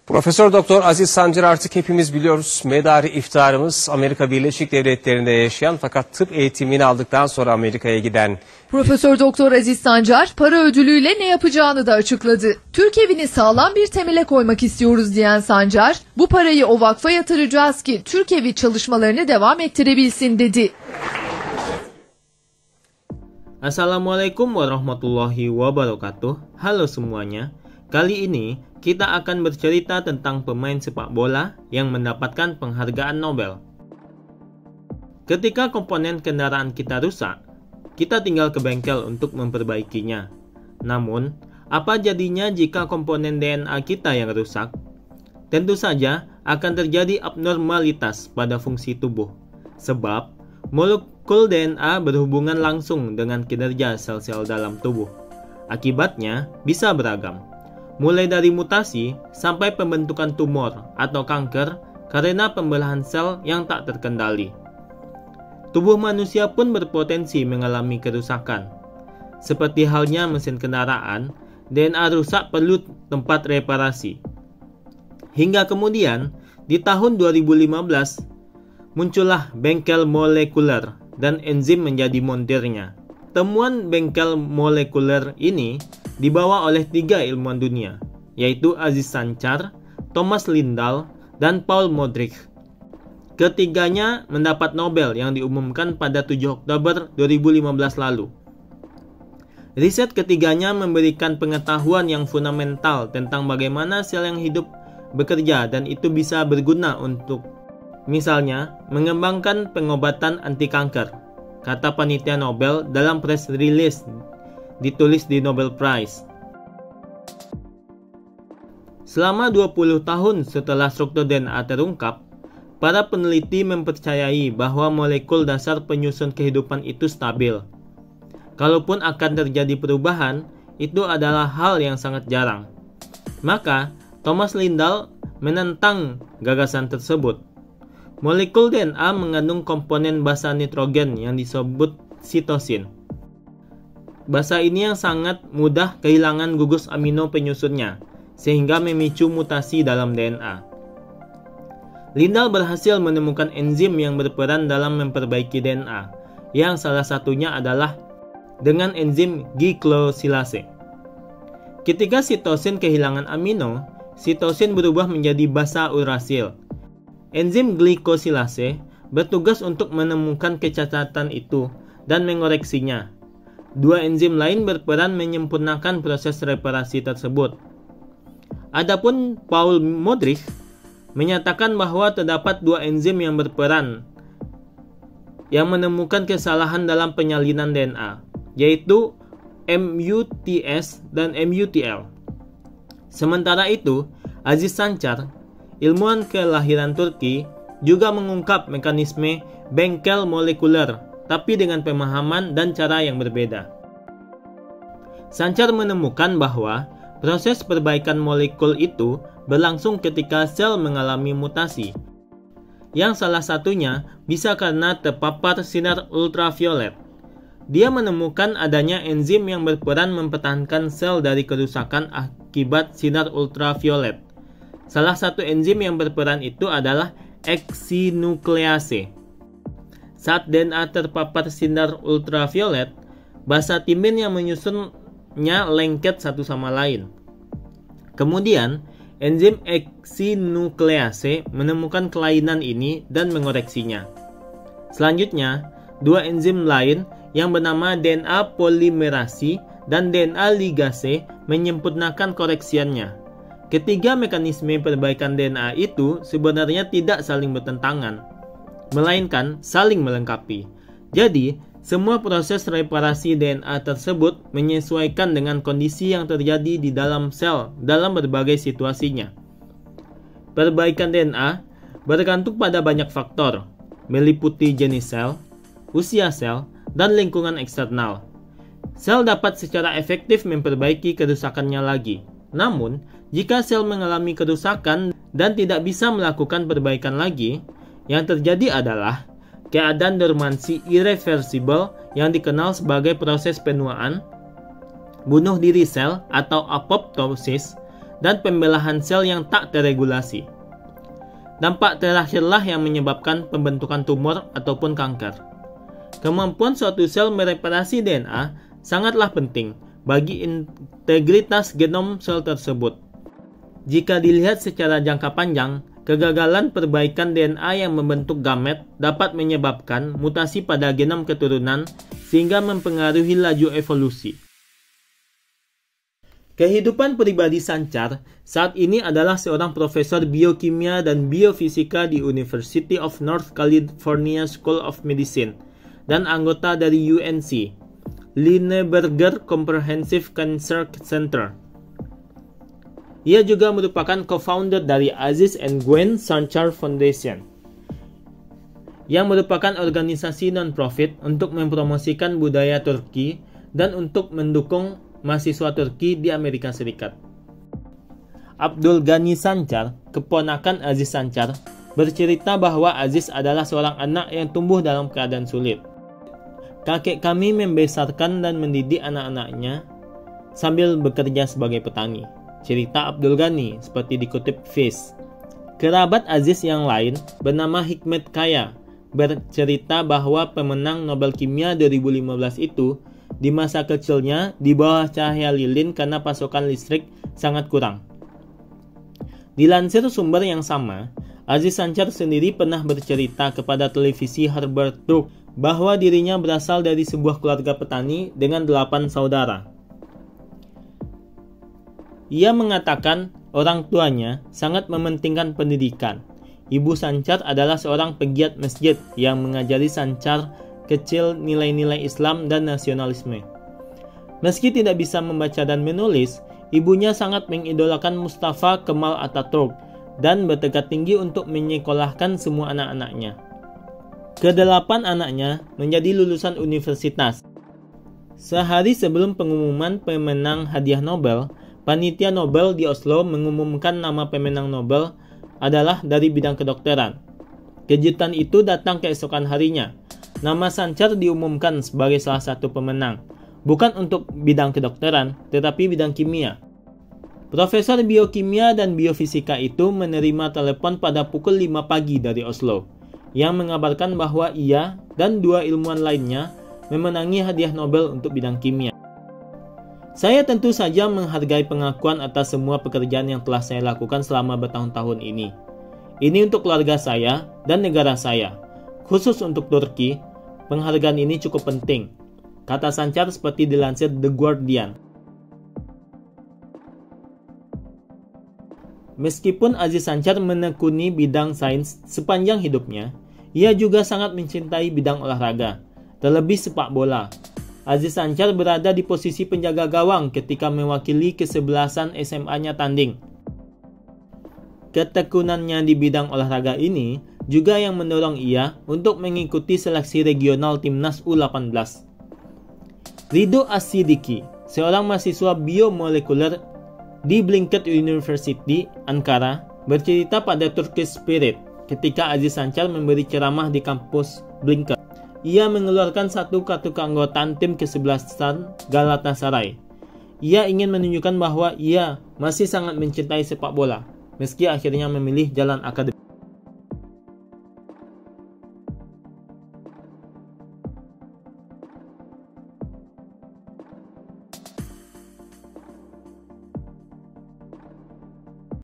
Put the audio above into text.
Profesör Doktor Aziz Sancar artık hepimiz biliyoruz. Medarı iftiharımız Amerika Birleşik Devletleri'nde yaşayan fakat tıp eğitimini aldıktan sonra Amerika'ya giden. Profesör Doktor Aziz Sancar para ödülüyle ne yapacağını da açıkladı. Türk evini sağlam bir temele koymak istiyoruz diyen Sancar, bu parayı o vakfa yatıracağız ki Türk evi çalışmalarını devam ettirebilsin dedi. Assalamualaikum warahmatullahi wabarakatuh. Halo semuanya. Kali ini kita akan bercerita tentang pemain sepak bola yang mendapatkan penghargaan Nobel. Ketika komponen kendaraan kita rusak, kita tinggal ke bengkel untuk memperbaikinya. Namun, apa jadinya jika komponen DNA kita yang rusak? Tentu saja akan terjadi abnormalitas pada fungsi tubuh. Sebab, molekul DNA berhubungan langsung dengan kinerja sel-sel dalam tubuh. Akibatnya bisa beragam. Mulai dari mutasi sampai pembentukan tumor atau kanker karena pembelahan sel yang tak terkendali. Tubuh manusia pun berpotensi mengalami kerusakan. Seperti halnya mesin kendaraan, DNA rusak perlu tempat reparasi. Hingga kemudian, di tahun 2015, muncullah bengkel molekuler dan enzim menjadi montirnya. Temuan bengkel molekuler ini dibawa oleh 3 ilmuwan dunia, yaitu Aziz Sancar, Thomas Lindahl, dan Paul Modrich. Ketiganya mendapat Nobel yang diumumkan pada 7 Oktober 2015 lalu. Riset ketiganya memberikan pengetahuan yang fundamental tentang bagaimana sel yang hidup bekerja dan itu bisa berguna untuk, misalnya, mengembangkan pengobatan anti kanker, kata panitia Nobel dalam press release ditulis di Nobel Prize. Selama 20 tahun setelah struktur DNA terungkap, para peneliti mempercayai bahwa molekul dasar penyusun kehidupan itu stabil. Kalaupun akan terjadi perubahan, itu adalah hal yang sangat jarang. Maka, Thomas Lindahl menentang gagasan tersebut. Molekul DNA mengandung komponen basa nitrogen yang disebut sitosin. Basa ini yang sangat mudah kehilangan gugus amino penyusunnya, sehingga memicu mutasi dalam DNA. Lindahl berhasil menemukan enzim yang berperan dalam memperbaiki DNA, yang salah satunya adalah dengan enzim glycosylase. Ketika sitosin kehilangan amino, sitosin berubah menjadi basa urasil. Enzim glycosylase bertugas untuk menemukan kecacatan itu dan mengoreksinya. 2 enzim lain berperan menyempurnakan proses reparasi tersebut. Adapun Paul Modrich menyatakan bahwa terdapat 2 enzim yang berperan yang menemukan kesalahan dalam penyalinan DNA, yaitu MUTS dan MUTL. Sementara itu, Aziz Sancar, ilmuwan kelahiran Turki, juga mengungkap mekanisme bengkel molekuler, tapi dengan pemahaman dan cara yang berbeda. Sancar menemukan bahwa proses perbaikan molekul itu berlangsung ketika sel mengalami mutasi, yang salah satunya bisa karena terpapar sinar ultraviolet. Dia menemukan adanya enzim yang berperan mempertahankan sel dari kerusakan akibat sinar ultraviolet. Salah satu enzim yang berperan itu adalah eksinuklease. Saat DNA terpapar sinar ultraviolet, basa timin yang menyusunnya lengket satu sama lain. Kemudian, enzim eksinuklease menemukan kelainan ini dan mengoreksinya. Selanjutnya, 2 enzim lain yang bernama DNA polimerasi dan DNA ligase menyempurnakan koreksiannya. Ketiga mekanisme perbaikan DNA itu sebenarnya tidak saling bertentangan, melainkan saling melengkapi. Jadi, semua proses reparasi DNA tersebut menyesuaikan dengan kondisi yang terjadi di dalam sel dalam berbagai situasinya. Perbaikan DNA bergantung pada banyak faktor, meliputi jenis sel, usia sel, dan lingkungan eksternal. Sel dapat secara efektif memperbaiki kerusakannya lagi. Namun, jika sel mengalami kerusakan dan tidak bisa melakukan perbaikan lagi, yang terjadi adalah keadaan dormansi irreversibel yang dikenal sebagai proses penuaan, bunuh diri sel atau apoptosis, dan pembelahan sel yang tak terregulasi. Dampak terakhirlah yang menyebabkan pembentukan tumor ataupun kanker. Kemampuan suatu sel mereparasi DNA sangatlah penting bagi integritas genom sel tersebut. Jika dilihat secara jangka panjang, kegagalan perbaikan DNA yang membentuk gamet dapat menyebabkan mutasi pada genom keturunan sehingga mempengaruhi laju evolusi. Kehidupan pribadi Sanchar saat ini adalah seorang profesor biokimia dan biofisika di University of North California School of Medicine dan anggota dari UNC, Lineberger Comprehensive Cancer Center. Ia juga merupakan co-founder dari Aziz and Gwen Sanchar Foundation, yang merupakan organisasi non-profit untuk mempromosikan budaya Turki dan untuk mendukung mahasiswa Turki di Amerika Serikat. Abdul Ghani Sanchar, keponakan Aziz Sanchar, bercerita bahwa Aziz adalah seorang anak yang tumbuh dalam keadaan sulit. Kakek kami membesarkan dan mendidik anak-anaknya sambil bekerja sebagai petani. Cerita Abdul Ghani seperti dikutip Vice. Kerabat Aziz yang lain bernama Hikmet Kaya bercerita bahwa pemenang Nobel Kimia 2015 itu di masa kecilnya di bawah cahaya lilin karena pasokan listrik sangat kurang. Dilansir sumber yang sama, Aziz Sanchar sendiri pernah bercerita kepada televisi Harvard Talk bahwa dirinya berasal dari sebuah keluarga petani dengan 8 saudara. Ia mengatakan orang tuanya sangat mementingkan pendidikan. Ibu Sanchar adalah seorang pegiat masjid yang mengajari Sanchar kecil nilai-nilai Islam dan nasionalisme. Meski tidak bisa membaca dan menulis, ibunya sangat mengidolakan Mustafa Kemal Atatürk dan bertekad tinggi untuk menyekolahkan semua anak-anaknya. Kedelapan anaknya menjadi lulusan universitas. Sehari sebelum pengumuman pemenang hadiah Nobel, Panitia Nobel di Oslo mengumumkan nama pemenang Nobel adalah dari bidang kedokteran. Kejutan itu datang keesokan harinya. Nama Sanchar diumumkan sebagai salah satu pemenang, bukan untuk bidang kedokteran, tetapi bidang kimia. Profesor biokimia dan biofisika itu menerima telepon pada pukul 5 pagi dari Oslo, yang mengabarkan bahwa ia dan 2 ilmuwan lainnya memenangi hadiah Nobel untuk bidang kimia. Saya tentu saja menghargai pengakuan atas semua pekerjaan yang telah saya lakukan selama bertahun-tahun ini. Ini untuk keluarga saya dan negara saya. Khusus untuk Turki, penghargaan ini cukup penting, kata Sanchar seperti dilansir The Guardian. Meskipun Aziz Sanchar menekuni bidang sains sepanjang hidupnya, ia juga sangat mencintai bidang olahraga, terlebih sepak bola. Aziz Sanchar berada di posisi penjaga gawang ketika mewakili kesebelasan SMA-nya tanding. Ketekunannya di bidang olahraga ini juga yang mendorong ia untuk mengikuti seleksi regional timnas U18. Rido Asidiki, seorang mahasiswa biomolekuler di Blinket University, Ankara, bercerita pada Turkish Spirit ketika Aziz Sanchar memberi ceramah di kampus Blinket. Ia mengeluarkan satu kartu keanggotaan tim kesebelasan Galatasaray. Ia ingin menunjukkan bahwa ia masih sangat mencintai sepak bola, meski akhirnya memilih jalan akademik.